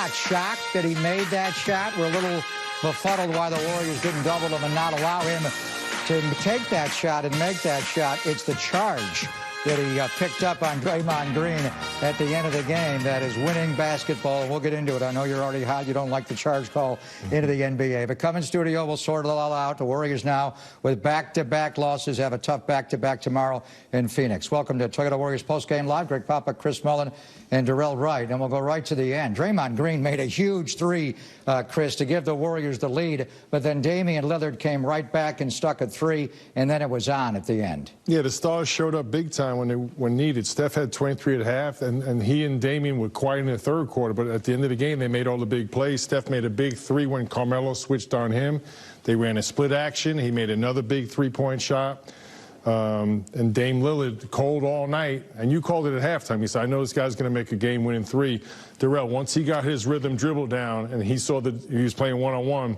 not shocked that he made that shot. We're a little befuddled why the Warriors didn't double him and not allow him to take that shot and make that shot. It's the charge that he picked up on Draymond Green at the end of the game that is winning basketball. And we'll get into it. I know you're already hot. You don't like the charge call into the NBA. But come in studio, we'll sort it all out. The Warriors now, with back-to-back losses, have a tough back-to-back tomorrow in Phoenix. Welcome to Toyota Warriors Postgame Live. Greg Papa, Chris Mullen, and Darrell Wright. And we'll go right to the end. Draymond Green made a huge three, Chris, to give the Warriors the lead. But then Damian Lillard came right back and stuck a three, and then it was on at the end. Yeah, the stars showed up big time when needed. Steph had 23 at half, and he and Damian were quiet in the third quarter. But at the end of the game, they made all the big plays. Steph made a big three when Carmelo switched on him. They ran a split action. He made another big three-point shot. And Dame Lillard cold all night, and you called it at halftime. You said, I know this guy's going to make a game-winning three. Darrell, once he got his rhythm dribble down and he saw that he was playing one-on-one,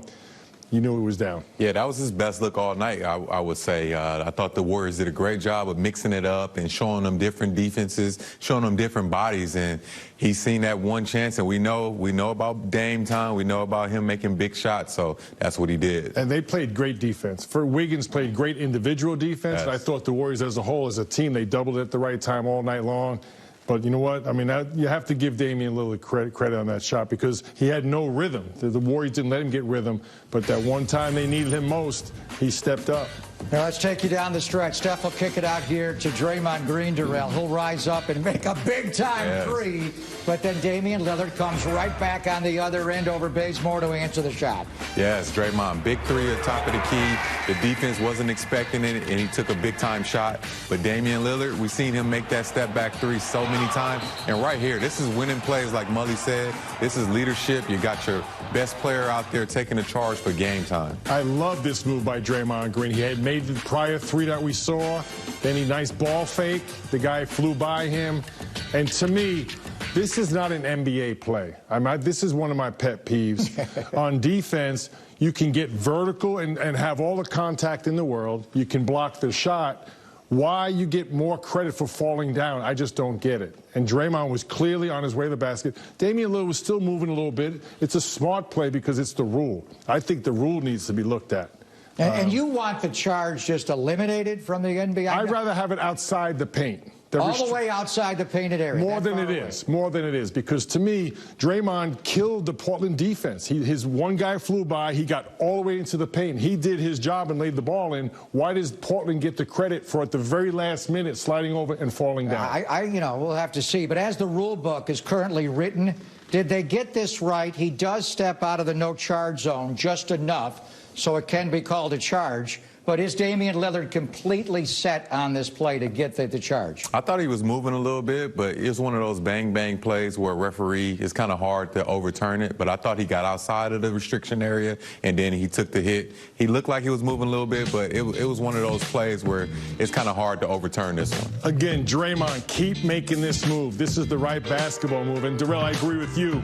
you knew it was down. Yeah, that was his best look all night, I would say. I thought the Warriors did a great job of mixing it up and showing them different defenses, showing them different bodies. And he's seen that one chance, and we know about Dame time. We know about him making big shots, so that's what he did. And they played great defense. For Wiggins played great individual defense. Yes. I thought the Warriors as a whole, as a team, they doubled at the right time all night long. But you know what? I mean, you have to give Damian Lillard credit on that shot because he had no rhythm. The Warriors didn't let him get rhythm, but that one time they needed him most, he stepped up. Now let's take you down the stretch. Steph will kick it out here to Draymond Green, Darrell. He'll rise up and make a big-time three, but then Damian Lillard comes right back on the other end over Bazemore to answer the shot. Yes, Draymond, big three at the top of the key. The defense wasn't expecting it, and he took a big-time shot. But Damian Lillard, we've seen him make that step-back three so many times. And right here, this is winning plays like Mully said. This is leadership. You got your best player out there taking the charge for game time. I love this move by Draymond Green. He had made the prior three that we saw. Then he nice ball fake. The guy flew by him. And to me, this is not an NBA play. This is one of my pet peeves. On defense, you can get vertical and have all the contact in the world. You can block the shot. Why you get more credit for falling down, I just don't get it. And Draymond was clearly on his way to the basket. Damian Lillard was still moving a little bit. It's a smart play because it's the rule. I think the rule needs to be looked at. And you want the charge just eliminated from the NBA? I'd rather have it outside the paint. All the way outside the painted area. More than it is. Because to me, Draymond killed the Portland defense. His one guy flew by. He got all the way into the paint. He did his job and laid the ball in. Why does Portland get the credit for at the very last minute sliding over and falling down? We'll have to see. But as the rule book is currently written, did they get this right? He does step out of the no charge zone just enough so it can be called a charge. But is Damian Lillard completely set on this play to get the charge? I thought he was moving a little bit, but it was one of those bang-bang plays where a referee, it's kind of hard to overturn it. But I thought he got outside of the restriction area, and then he took the hit. He looked like he was moving a little bit, but it was one of those plays where it's kind of hard to overturn this one. Again, Draymond, keep making this move. This is the right basketball move. And, Darrell, I agree with you.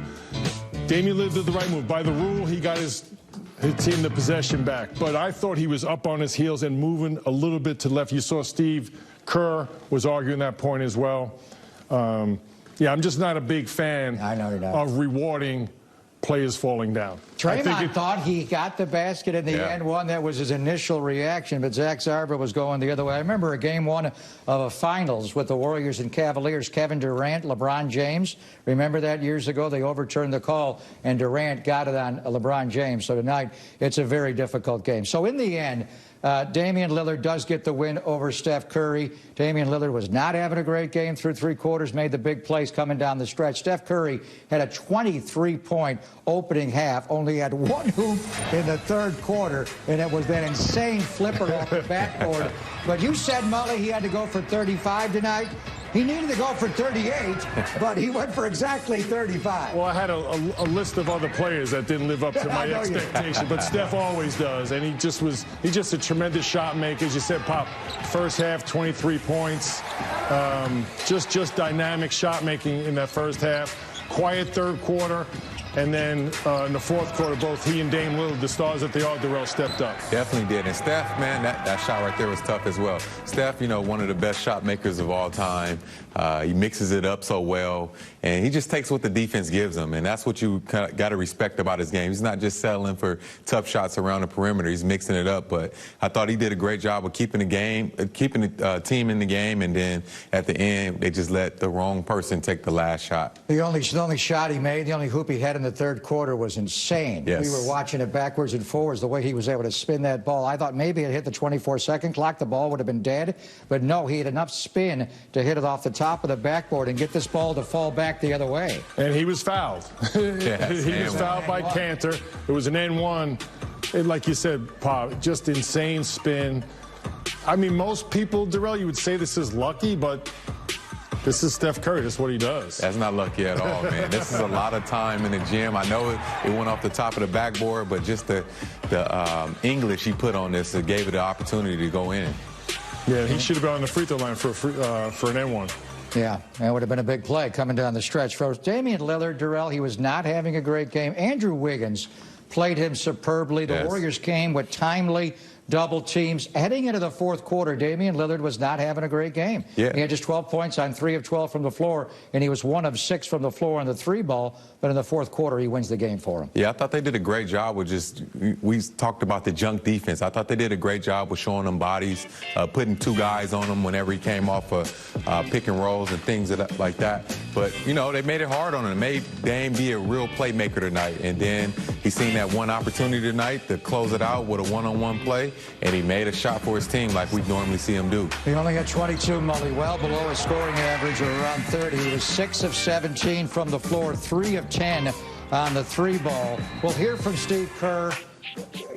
Damian Lillard did the right move. By the rule, he got his team the possession back. But I thought he was up on his heels and moving a little bit to the left. You saw Steve Kerr was arguing that point as well. Yeah, I'm just not a big fan of rewarding players falling down. Draymond thought he got the basket in the end one. That was his initial reaction, but Zach Zarba was going the other way. I remember a game one of a finals with the Warriors and Cavaliers, Kevin Durant, LeBron James. Remember that years ago? They overturned the call, and Durant got it on LeBron James. So tonight, it's a very difficult game. So in the end, Damian Lillard does get the win over Steph Curry. Damian Lillard was not having a great game through three quarters, made the big plays coming down the stretch. Steph Curry had a 23-point opening half, only had one hoop in the third quarter, and it was that insane flipper off the backboard. But you said, Mully, he had to go for 35 tonight. He needed to go for 38, but he went for exactly 35. Well, I had a list of other players that didn't live up to my expectation, but Steph always does, and he's just a tremendous shot maker. As you said, Pop, first half, 23 points. Just dynamic shot making in that first half. Quiet third quarter. And then in the fourth quarter, both he and Dame Lillard, the stars that they are, Darrell, stepped up. Definitely did. And Steph, man, that shot right there was tough as well. Steph, you know, one of the best shot makers of all time. He mixes it up so well, and he just takes what the defense gives him, and that's what you got to respect about his game. He's not just settling for tough shots around the perimeter. He's mixing it up, but I thought he did a great job of keeping the team in the game, and then at the end, they just let the wrong person take the last shot. The only shot he made, the only hoop he had in the third quarter was insane. Yes. We were watching it backwards and forwards, the way he was able to spin that ball. I thought maybe it hit the 24-second clock, the ball would have been dead, but no, he had enough spin to hit it off the top of the backboard and get this ball to fall back the other way. And he was fouled. Yes, he was fouled by Cantor. It was an N1. Like you said, Pop, just insane spin. I mean, most people, Darrell, you would say this is lucky, but this is Steph Curry. That's what he does. That's not lucky at all, man. This is a lot of time in the gym. I know it went off the top of the backboard, but just the English he put on this, it gave it the opportunity to go in. Yeah, he should have been on the free throw line for an N1. Yeah, that would have been a big play coming down the stretch. For Damian Lillard, Darrell, he was not having a great game. Andrew Wiggins played him superbly. The Warriors came with timely double teams. Heading into the fourth quarter, Damian Lillard was not having a great game. Yeah. He had just 12 points on 3 of 12 from the floor, and he was 1 of 6 from the floor on the 3-ball. But in the fourth quarter, he wins the game for him. Yeah, I thought they did a great job with we talked about the junk defense. I thought they did a great job with showing them bodies, putting 2 guys on them whenever he came off of pick and rolls and things like that. But, you know, they made it hard on him. They made Dame be a real playmaker tonight. And then he seen that one opportunity tonight to close it out with a one-on-one play, and he made a shot for his team like we normally see him do. He only had 22, Mully, well below his scoring average of around 30. He was 6 of 17 from the floor, 3 of 10 on the 3-ball. We'll hear from Steve Kerr.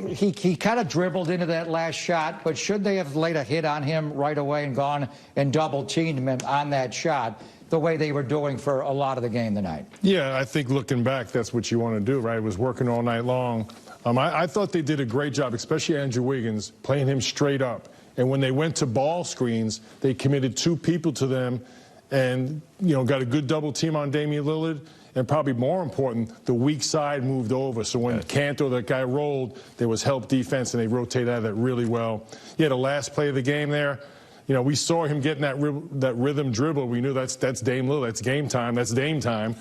He kind of dribbled into that last shot, but should they have laid a hit on him right away and gone and double-teamed him on that shot, the way they were doing for a lot of the game tonight? Yeah, I think looking back, that's what you want to do, right? It was working all night long. I thought they did a great job, especially Andrew Wiggins, playing him straight up. And when they went to ball screens, they committed 2 people to them and, you know, got a good double team on Damian Lillard. And probably more important, the weak side moved over. So when Cantor, that guy, rolled, there was help defense, and they rotated out of that really well. Yeah, the last play of the game there, you know, we saw him getting that rhythm dribble. We knew that's Dame Lillard. That's game time. That's Dame time.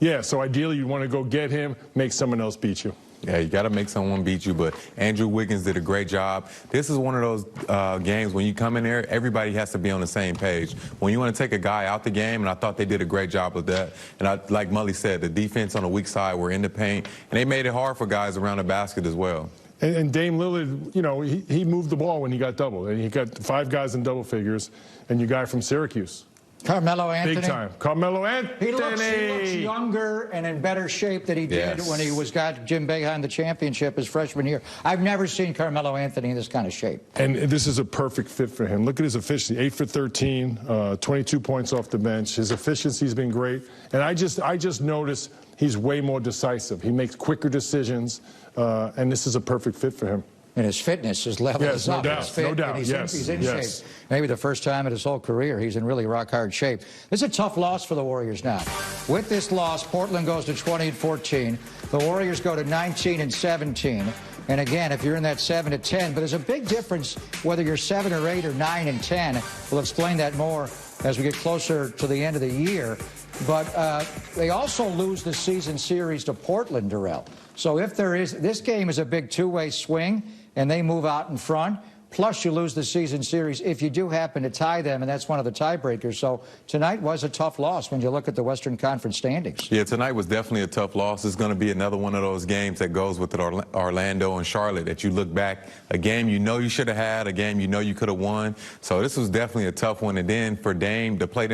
Yeah, so ideally you want to go get him, make someone else beat you. Yeah, you got to make someone beat you, but Andrew Wiggins did a great job. This is one of those games when you come in there, everybody has to be on the same page. When you want to take a guy out the game, and I thought they did a great job of that. And like Mully said, the defense on the weak side were in the paint, and they made it hard for guys around the basket as well. And Dame Lillard, you know, he moved the ball when he got doubled. And he got 5 guys in double figures, and your guy from Syracuse. Carmelo Anthony. Big time. Carmelo Anthony. He looks younger and in better shape than he did when he got Jim Boeheim the championship his freshman year. I've never seen Carmelo Anthony in this kind of shape. And this is a perfect fit for him. Look at his efficiency, 8 for 13, 22 points off the bench. His efficiency's been great. And I just noticed he's way more decisive. He makes quicker decisions, and this is a perfect fit for him. And his fitness, his level is up. No doubt. He's in shape. Maybe the first time in his whole career, he's in really rock-hard shape. This is a tough loss for the Warriors now. With this loss, Portland goes to 20-14. The Warriors go to 19-17. And again, if you're in that 7-10, but there's a big difference whether you're 7 or 8 or 9-10. We'll explain that more as we get closer to the end of the year. But they also lose the season series to Portland, Darrell. So if there is, this game is a big 2-way swing, and they move out in front. Plus, you lose the season series if you do happen to tie them, and that's one of the tiebreakers. So tonight was a tough loss when you look at the Western Conference standings. Yeah, tonight was definitely a tough loss. It's going to be another one of those games that goes with Orlando and Charlotte, that you look back, a game you know you should have had, a game you know you could have won. So this was definitely a tough one. And then for Dame to play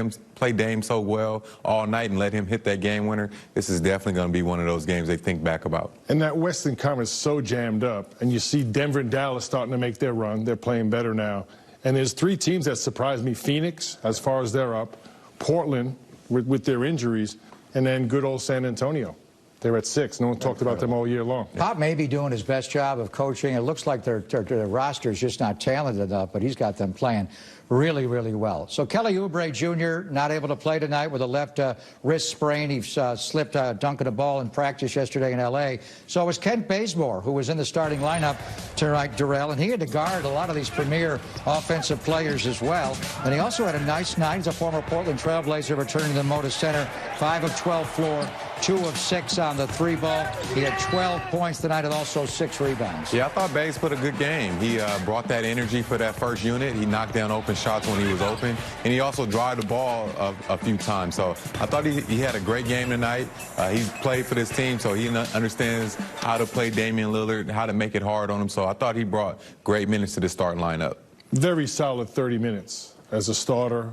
Dame so well all night and let him hit that game winner, this is definitely going to be one of those games they think back about. And that Western Conference is so jammed up, and you see Denver and Dallas starting to make their run. They're playing better now. And there's 3 teams that surprised me. Phoenix, as far as they're up, Portland with their injuries, and then good old San Antonio. They're at 6. No one talked about them all year long. Pop may be doing his best job of coaching. It looks like their roster is just not talented enough, but he's got them playing really, really well. So Kelly Oubre Jr. not able to play tonight with a left wrist sprain. He slipped dunking a ball in practice yesterday in L.A. So it was Kent Bazemore, who was in the starting lineup tonight, Darrell, and he had to guard a lot of these premier offensive players as well. And he also had a nice night. He's a former Portland Trailblazer returning to the Moda Center. 5 of 12 floor, 2 of 6 on the 3-ball. He had 12 points tonight and also 6 rebounds. Yeah, I thought Baze put a good game. He brought that energy for that first unit. He knocked down open shots when he was open, and he also dried the ball a few times. So I thought he had a great game tonight. He's played for this team, so he understands how to play Damian Lillard, how to make it hard on him. So I thought he brought great minutes to the starting lineup. Very solid 30 minutes as a starter.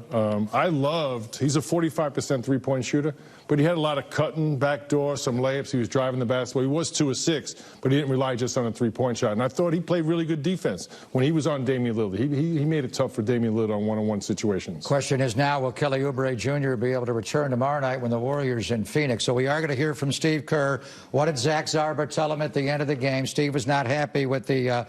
He's a 45% three-point shooter, but he had a lot of cutting, backdoor, some layups. He was driving the basketball. He was 2 of 6, but he didn't rely just on a three-point shot. And I thought he played really good defense when he was on Damian Lillard. He made it tough for Damian Lillard on one-on-one situations. Question is now, will Kelly Oubre Jr. be able to return tomorrow night when the Warriors in Phoenix? So we are going to hear from Steve Kerr. What did Zach Zarba tell him at the end of the game? Steve was not happy with the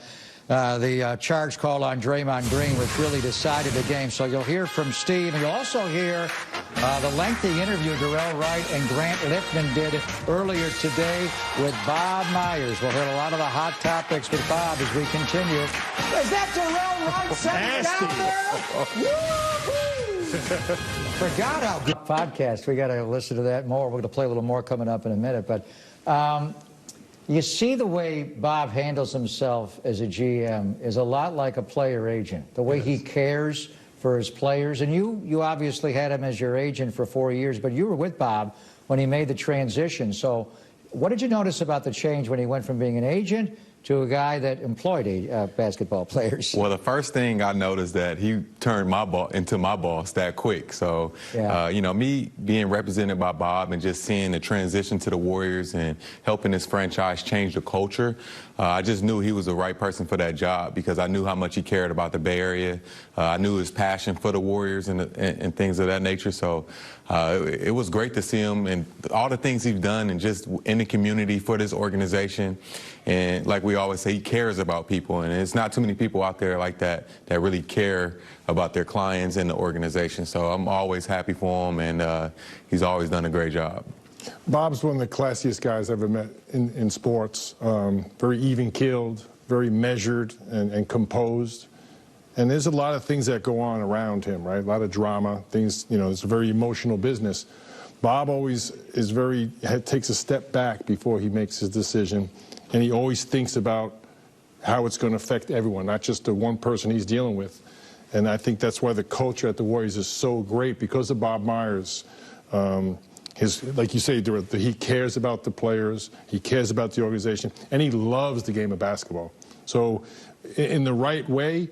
charge call on Draymond Green, which really decided the game. So you'll hear from Steve, and you'll also hear the lengthy interview Darrell Wright and Grant Lippman did earlier today with Bob Myers. We'll hear a lot of the hot topics with Bob as we continue. Is that Darrell Wright sitting down there? Forgot how good podcast. We got to listen to that more. We're going to play a little more coming up in a minute, but you see the way Bob handles himself as a GM is a lot like a player agent. The way he cares for his players. And you obviously had him as your agent for 4 years, but you were with Bob when he made the transition. So what did you notice about the change when he went from being an agent to a guy that employed basketball players? Well, the first thing I noticed that he turned my ball into my boss that quick. So, you know, me being represented by Bob and just seeing the transition to the Warriors and helping this franchise change the culture, I just knew he was the right person for that job because I knew how much he cared about the Bay Area. I knew his passion for the Warriors and things of that nature. So it was great to see him and all the things he's done and just in the community for this organization. And like we always say, he cares about people. And it's not too many people out there like that that really care about their clients and the organization. So I'm always happy for him, and he's always done a great job. Bob's one of the classiest guys I've ever met in sports. Very even-keeled, very measured and composed. And there's a lot of things that go on around him, right? A lot of drama, things, you know, it's a very emotional business. Bob always takes a step back before he makes his decision. And he always thinks about how it's going to affect everyone, not just the one person he's dealing with. And I think that's why the culture at the Warriors is so great, because of Bob Myers. Like you say, he cares about the players, he cares about the organization, and he loves the game of basketball. So in the right way,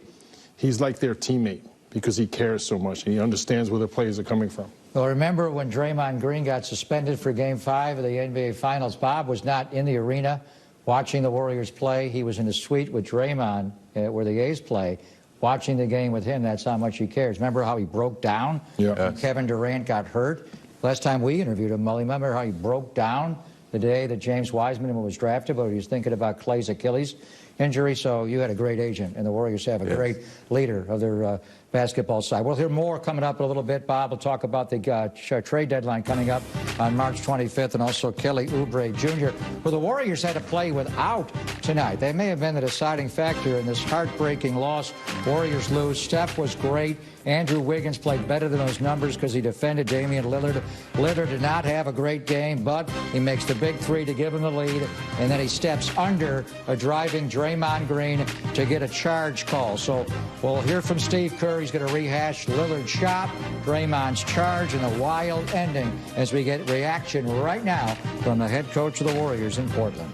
he's like their teammate because he cares so much and he understands where the players are coming from. Well, remember when Draymond Green got suspended for Game 5 of the NBA Finals, Bob was not in the arena watching the Warriors play. He was in the suite with Draymond, where the A's play, watching the game with him. That's how much he cares. Remember how he broke down when Kevin Durant got hurt? Last time we interviewed him, Mully, remember how he broke down the day that James Wiseman was drafted, but he was thinking about Clay's Achilles injury. So you had a great agent, and the Warriors have a great leader of their basketball side. We'll hear more coming up in a little bit. Bob will talk about the trade deadline coming up on March 25th, and also Kelly Oubre Jr., who the Warriors had to play without tonight. They may have been the deciding factor in this heartbreaking loss. Warriors lose. Steph was great. Andrew Wiggins played better than those numbers because he defended Damian Lillard. Lillard did not have a great game, but he makes the big three to give him the lead, and then he steps under a driving Draymond Green to get a charge call. So we'll hear from Steve Kerr. He's going to rehash Lillard's shot, Draymond's charge, and a wild ending as we get reaction right now from the head coach of the Warriors in Portland.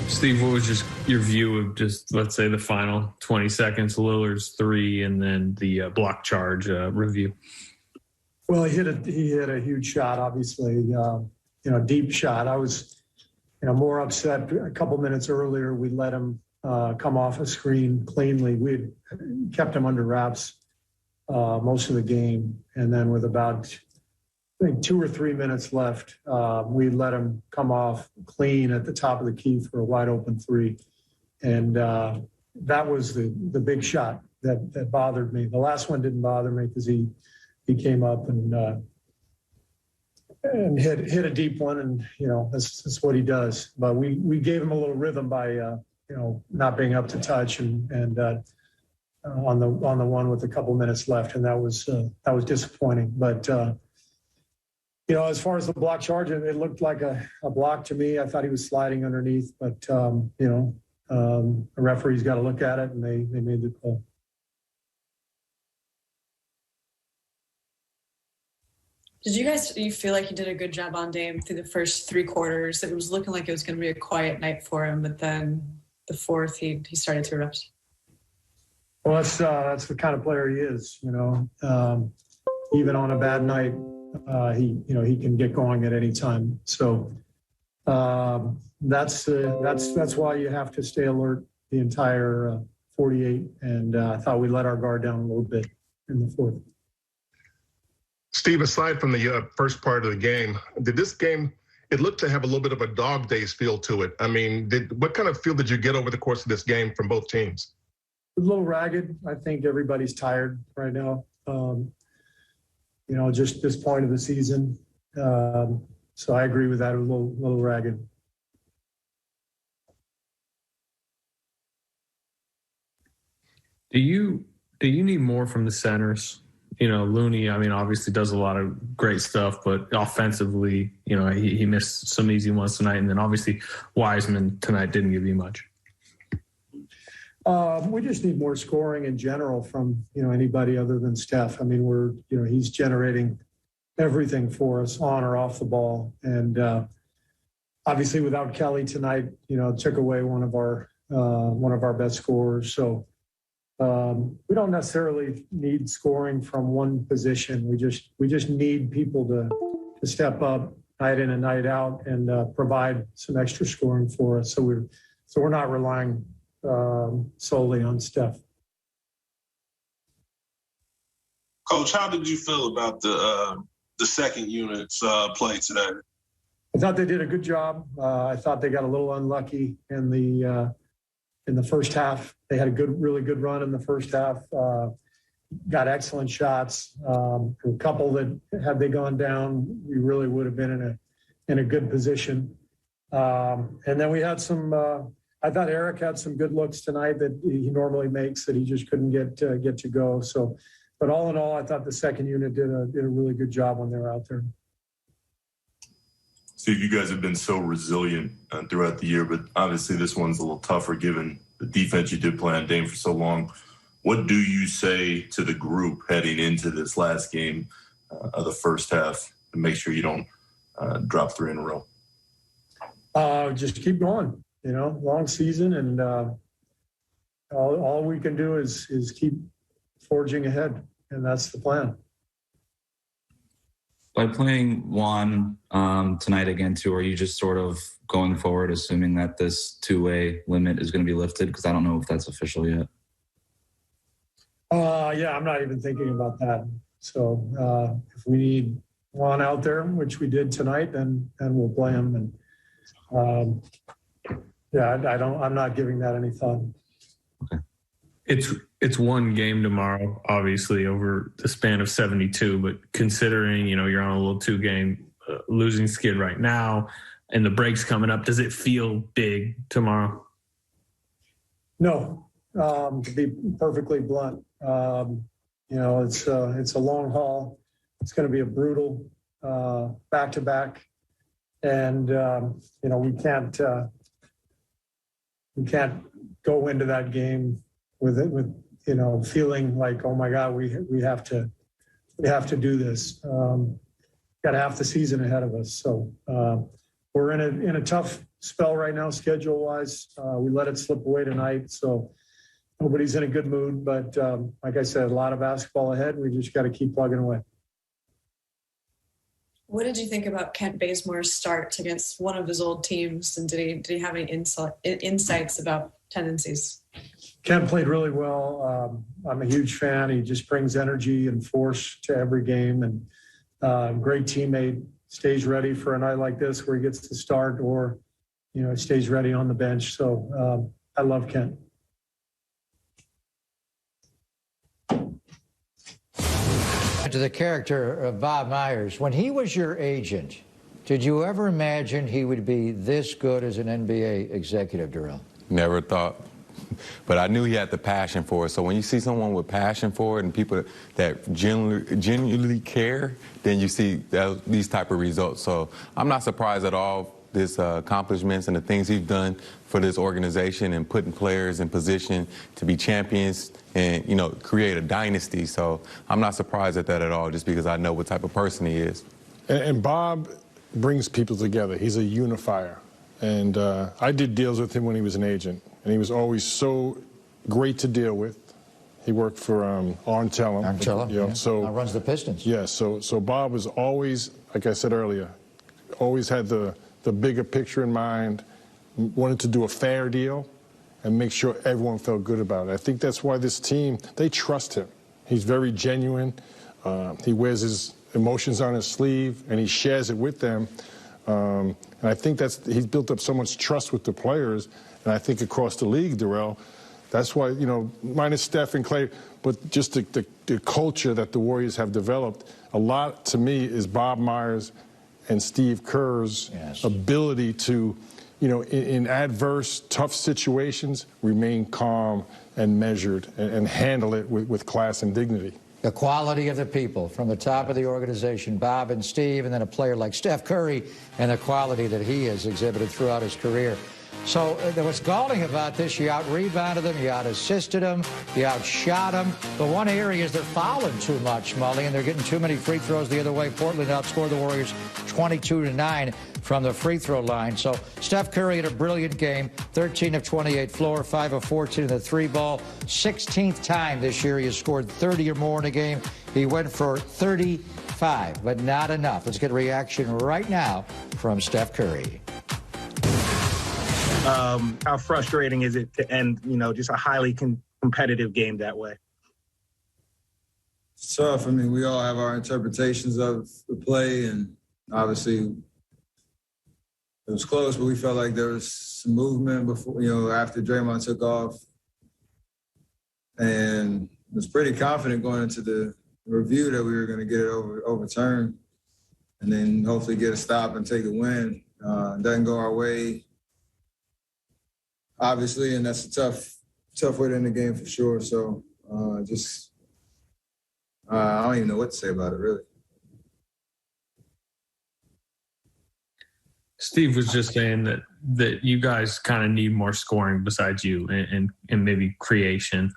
Steve, what was just your view of just, let's say, the final 20 seconds, Lillard's three, and then the block charge review? Well, he hit a huge shot, obviously, deep shot. I was, more upset a couple minutes earlier. We let him come off a screen cleanly. We had kept him under wraps most of the game. And then with about I think 2 or 3 minutes left. We let him come off clean at the top of the key for a wide open three. And that was the big shot that bothered me. The last one didn't bother me because he came up and hit a deep one, and that's what he does. But we gave him a little rhythm by not being up to touch and on the one with a couple minutes left, and that was disappointing. But as far as the block charge, it looked like a block to me. I thought he was sliding underneath, but the referee's got to look at it, and they made the call. Do you feel like he did a good job on Dame through the first 3 quarters? It was looking like it was going to be a quiet night for him, but then the fourth, he started to erupt. Well, that's the kind of player he is. Even on a bad night, he can get going at any time. So that's why you have to stay alert the entire 48. And I thought we let our guard down a little bit in the fourth. Steve, aside from the first part of the game, did this game, it looked to have a little bit of a dog days feel to it. I mean, what kind of feel did you get over the course of this game from both teams? A little ragged. I think everybody's tired right now. Just this point of the season. So I agree with that. A little ragged. Do you need more from the centers? Looney, obviously does a lot of great stuff, but offensively, he missed some easy ones tonight. And then obviously Wiseman tonight didn't give you much. We just need more scoring in general from, anybody other than Steph. He's generating everything for us on or off the ball. And obviously without Kelly tonight, took away one of our best scorers. So we don't necessarily need scoring from one position. We just need people to step up night in and night out and provide some extra scoring for us. So we're not relying solely on Steph. Coach, how did you feel about the second unit's play today? I thought they did a good job. I thought they got a little unlucky in the first half. They had a really good run in the first half. Got excellent shots. A couple that had they gone down, we really would have been in a good position. And then we had some. I thought Eric had some good looks tonight that he normally makes that he just couldn't get to go. So, but all in all, I thought the second unit did a really good job when they were out there. Steve, you guys have been so resilient throughout the year, but obviously this one's a little tougher given the defense you did play on Dame for so long. What do you say to the group heading into this last game of the first half to make sure you don't drop 3 in a row? Just keep going. Long season, and all we can do is keep forging ahead, and that's the plan. By playing Juan tonight again, too, are you just sort of going forward assuming that this 2-way limit is going to be lifted? Because I don't know if that's official yet. Yeah, I'm not even thinking about that. So if we need Juan out there, which we did tonight, then we'll play him. And I'm not giving that any thought. Okay. It's one game tomorrow, obviously, over the span of 72. But considering, you're on a little 2-game losing skid right now and the break's coming up, does it feel big tomorrow? No, to be perfectly blunt. It's a long haul. It's going to be a brutal back-to-back. And, we can't go into that game with feeling like, oh my God, we have to do this. Got half the season ahead of us. So we're in a tough spell right now, schedule wise. We let it slip away tonight. So nobody's in a good mood, but like I said, a lot of basketball ahead. We just got to keep plugging away. What did you think about Kent Bazemore's start against one of his old teams? And did he have any insights about tendencies? Kent played really well. I'm a huge fan. He just brings energy and force to every game. And Great teammate, stays ready for a night like this where he gets to start or, stays ready on the bench. So I love Kent. To the character of Bob Myers, when he was your agent, did you ever imagine he would be this good as an NBA executive, Darrell? Never thought. But I knew he had the passion for it. So when you see someone with passion for it and people that genuinely care, then you see these type of results. So I'm not surprised at all his accomplishments and the things he's done for this organization and putting players in position to be champions and, create a dynasty. So I'm not surprised at that at all, just because I know what type of person he is. And Bob brings people together. He's a unifier. And I did deals with him when he was an agent, and he was always so great to deal with. He worked for Arn-Tellem. Arn-Tellem, So now runs the Pistons. Yeah, so Bob was always, like I said earlier, always had the bigger picture in mind, wanted to do a fair deal and make sure everyone felt good about it. I think that's why this team, they trust him. He's very genuine. He wears his emotions on his sleeve, and he shares it with them. And I think he's built up so much trust with the players, and I think across the league, Darrell, that's why, minus Steph and Clay, but just the culture that the Warriors have developed, a lot, to me, is Bob Myers and Steve Kerr's ability to, in adverse, tough situations, remain calm and measured and handle it with class and dignity. The quality of the people from the top of the organization, Bob and Steve, and then a player like Steph Curry, and the quality that he has exhibited throughout his career. So what's galling about this, you out-rebounded them, you out-assisted them, you outshot them. The one area is they're fouling too much, Mully, and they're getting too many free throws the other way. Portland outscored the Warriors 22-9 from the free throw line. So Steph Curry had a brilliant game, 13 of 28 floor, 5 of 14 in the three ball. 16th time this year he has scored 30 or more in a game. He went for 35, but not enough. Let's get a reaction right now from Steph Curry. How frustrating is it to end, just a highly competitive game that way? It's tough. I mean, we all have our interpretations of the play, and obviously it was close, but we felt like there was some movement before, after Draymond took off, and was pretty confident going into the review that we were going to get it overturned and then hopefully get a stop and take a win. It doesn't go our way, obviously, and that's a tough way to end the game for sure. So I don't even know what to say about it, really. Steve was just saying that you guys kind of need more scoring besides you and maybe creation.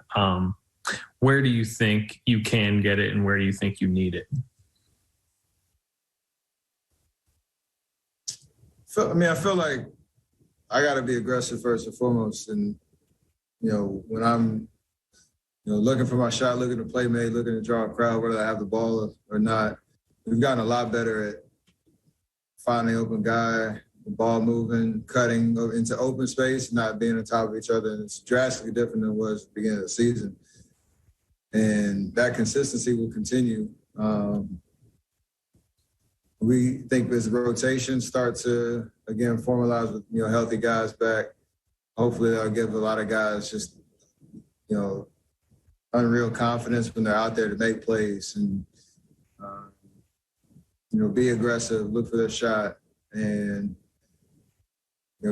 Where do you think you can get it, and where do you think you need it? I feel like I got to be aggressive first and foremost. And, when I'm, looking for my shot, looking to play made, looking to draw a crowd, whether I have the ball or not, we've gotten a lot better at finding open guy, the ball moving, cutting into open space, not being on top of each other. And it's drastically different than it was at the beginning of the season. And that consistency will continue. We think as rotations start to, again, formalize with, healthy guys back, hopefully that'll give a lot of guys just, unreal confidence when they're out there to make plays and, be aggressive, look for their shot, and,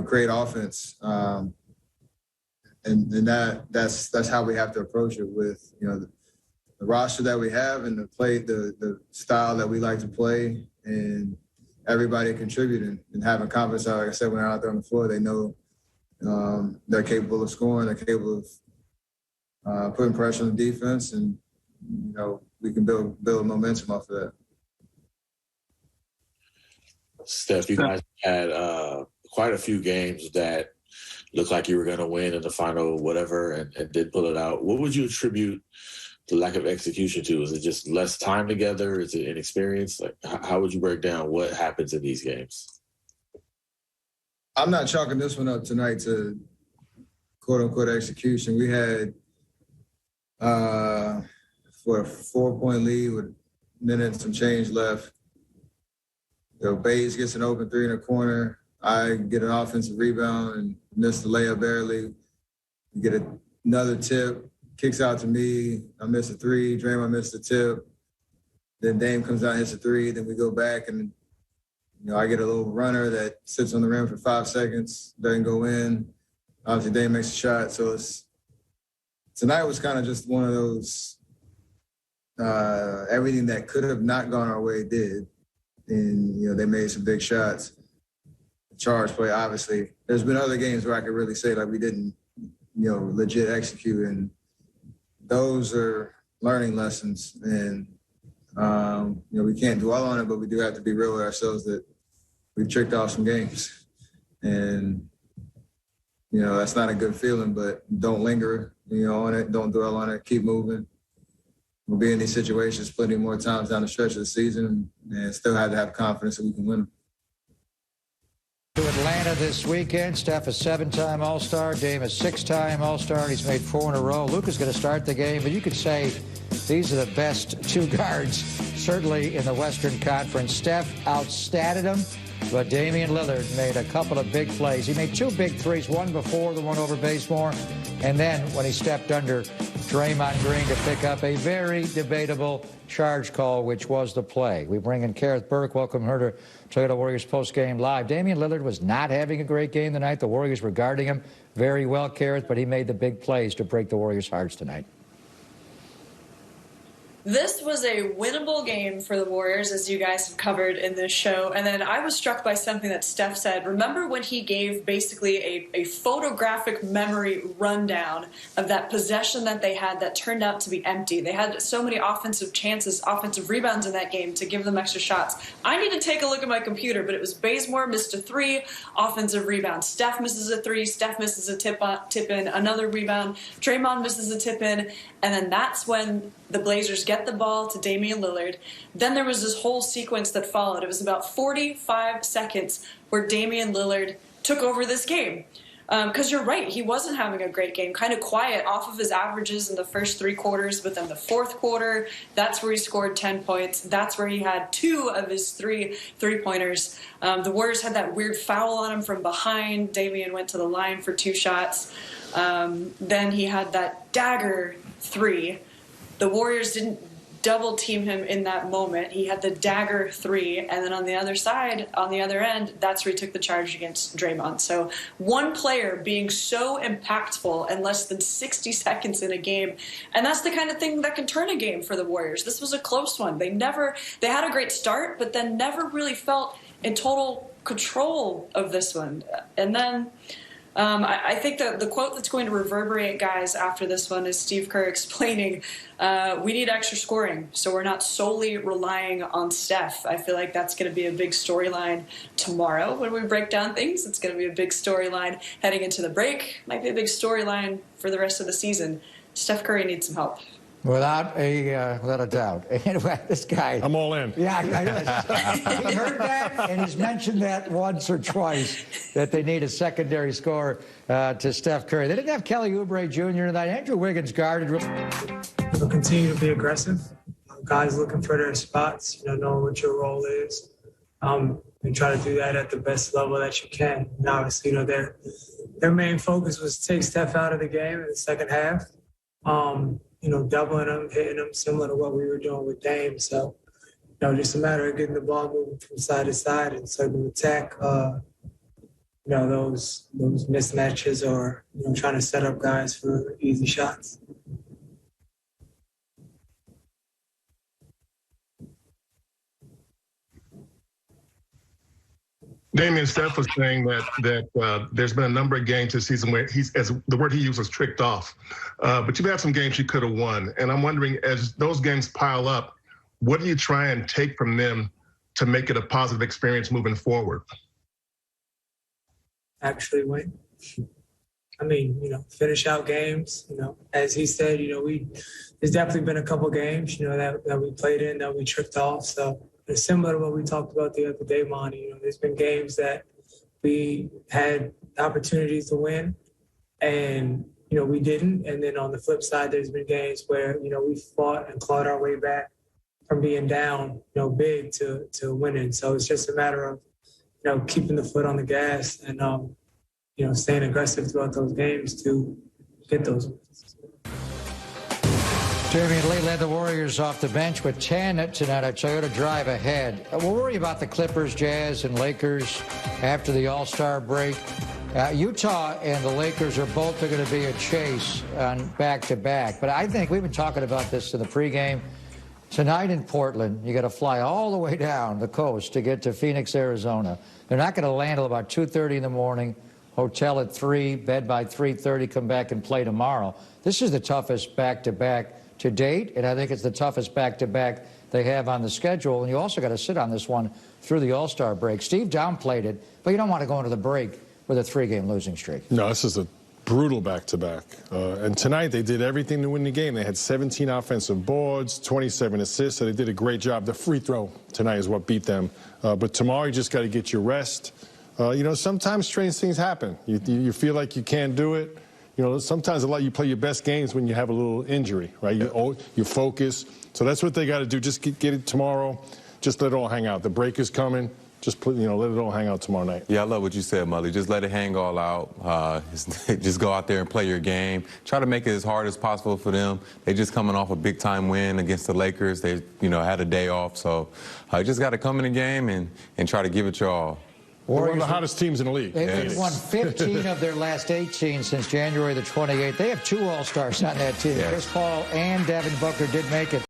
create offense. And that's how we have to approach it with, the roster that we have and the style that we like to play, and everybody contributing and having confidence. Like I said, when they're out there on the floor, they know they're capable of scoring, they're capable of putting pressure on the defense, and we can build momentum off of that. Steph, you guys had quite a few games that looked like you were going to win in the final whatever and did pull it out. What would you attribute the lack of execution to? Is it just less time together? Is it inexperience? Like, how would you break down what happens in these games? I'm not chalking this one up tonight to quote-unquote execution. We had for a 4-point lead with a minute and some change left. Bays gets an open three in the corner. I get an offensive rebound and miss the layup barely. You get another tip, kicks out to me. I miss a three. Draymond missed the tip. Then Dame comes out and hits a three. Then we go back and, I get a little runner that sits on the rim for 5 seconds, doesn't go in. Obviously, Dame makes a shot. So tonight was kind of just one of those, everything that could have not gone our way did. And, they made some big shots. The charge play, obviously. There's been other games where I could really say, we didn't, legit execute. And those are learning lessons. And, we can't dwell on it, but we do have to be real with ourselves that we've tricked off some games. And, that's not a good feeling, but don't linger, on it. Don't dwell on it. Keep moving. We'll be in these situations plenty more times down the stretch of the season and still have to have confidence that we can win them. To Atlanta this weekend, Steph a 7-time All-Star, Dame a 6-time All-Star. He's made 4 in a row. Luka's going to start the game, but you could say these are the best 2 guards, certainly in the Western Conference. Steph outstatted him, but Damian Lillard made a couple of big plays. He made 2 big threes, one before the one over Bazemore, and then when he stepped under Draymond Green to pick up a very debatable charge call, which was the play. We bring in Kareth Burke. Welcome her to Toyota Warriors Postgame Live. Damian Lillard was not having a great game tonight. The Warriors were guarding him very well, Kareth, but he made the big plays to break the Warriors' hearts tonight. This was a winnable game for the Warriors, as you guys have covered in this show. And then I was struck by something that Steph said. Remember when he gave basically a photographic memory rundown of that possession that they had that turned out to be empty? They had so many offensive chances, offensive rebounds in that game to give them extra shots. I need to take a look at my computer, but it was Bazemore missed a 3, offensive rebound. Steph misses a 3, Steph misses a tip in, another rebound. Draymond misses a tip in, and then that's when the Blazers get the ball to Damian Lillard. Then there was this whole sequence that followed. It was about 45 seconds where Damian Lillard took over this game. Because you're right, he wasn't having a great game, kind of quiet off of his averages in the first 3 quarters, but then the 4th quarter, that's where he scored 10 points. That's where he had 2 of his 3 three-pointers. The Warriors had that weird foul on him from behind. Damian went to the line for 2 shots. Then he had that dagger 3. The Warriors didn't double team him in that moment. He had the dagger 3, and then on the other side, on the other end, that's where he took the charge against Draymond. So one player being so impactful in less than 60 seconds in a game, and that's the kind of thing that can turn a game for the Warriors. This was a close one. They had a great start, but then never really felt in total control of this one. And then I think that the quote that's going to reverberate, guys, after this one is Steve Kerr explaining, we need extra scoring, so we're not solely relying on Steph. I feel like that's going to be a big storyline tomorrow when we break down things. It's going to be a big storyline heading into the break. Might be a big storyline for the rest of the season. Steph Curry needs some help. Without a doubt. Anyway, this guy. I'm all in. Yeah, he heard that, and he's mentioned that once or twice, that they need a secondary scorer to Steph Curry. They didn't have Kelly Oubre Jr. tonight. Andrew Wiggins guarded. We'll continue to be aggressive. Guys looking for their spots, knowing what your role is, and try to do that at the best level that you can. And obviously, their main focus was to take Steph out of the game in the second half. Doubling them, hitting them, similar to what we were doing with Dame. So, just a matter of getting the ball moving from side to side and certain attack, those mismatches or, trying to set up guys for easy shots. Damian, Steph was saying that there's been a number of games this season where as the word he used was tricked off. But you've had some games you could have won. And I'm wondering, as those games pile up, what do you try and take from them to make it a positive experience moving forward? Actually win. Finish out games. As he said, there's definitely been a couple games, that we played in that we tricked off. So it's similar to what we talked about the other day, Monty. There's been games that we had opportunities to win and, we didn't. And then on the flip side, there's been games where, we fought and clawed our way back from being down, big to winning. So it's just a matter of, keeping the foot on the gas and, staying aggressive throughout those games to get those wins. Damian Lee led the Warriors off the bench with 10 tonight. A Toyota drive ahead. We'll worry about the Clippers, Jazz, and Lakers after the All-Star break. Utah and the Lakers are both going to be a chase on back-to-back. But I think we've been talking about this in the pregame. Tonight in Portland, you got to fly all the way down the coast to get to Phoenix, Arizona. They're not going to land until about 2:30 in the morning. Hotel at 3, bed by 3:30, come back and play tomorrow. This is the toughest back-to-back to date, and I think it's the toughest back-to-back they have on the schedule. And you also got to sit on this one through the All-Star break. Steve downplayed it, but you don't want to go into the break with a 3-game losing streak. No, this is a brutal back-to-back. And tonight they did everything to win the game. They had 17 offensive boards, 27 assists, so they did a great job. The free throw tonight is what beat them. But tomorrow you just got to get your rest. Sometimes strange things happen. You feel like you can't do it. Sometimes you play your best games when you have a little injury, right? You focus. So that's what they got to do. Just get it tomorrow. Just let it all hang out. The break is coming. Just let it all hang out tomorrow night. Yeah, I love what you said, Mother. Just let it hang all out. Just go out there and play your game. Try to make it as hard as possible for them. They just coming off a big-time win against the Lakers. They, had a day off. So just got to come in the game and try to give it your all. They're one of the hottest teams in the league. They've won 15 of their last 18 since January the 28th. They have 2 All-Stars on that team. Yes. Chris Paul and Devin Booker did make it.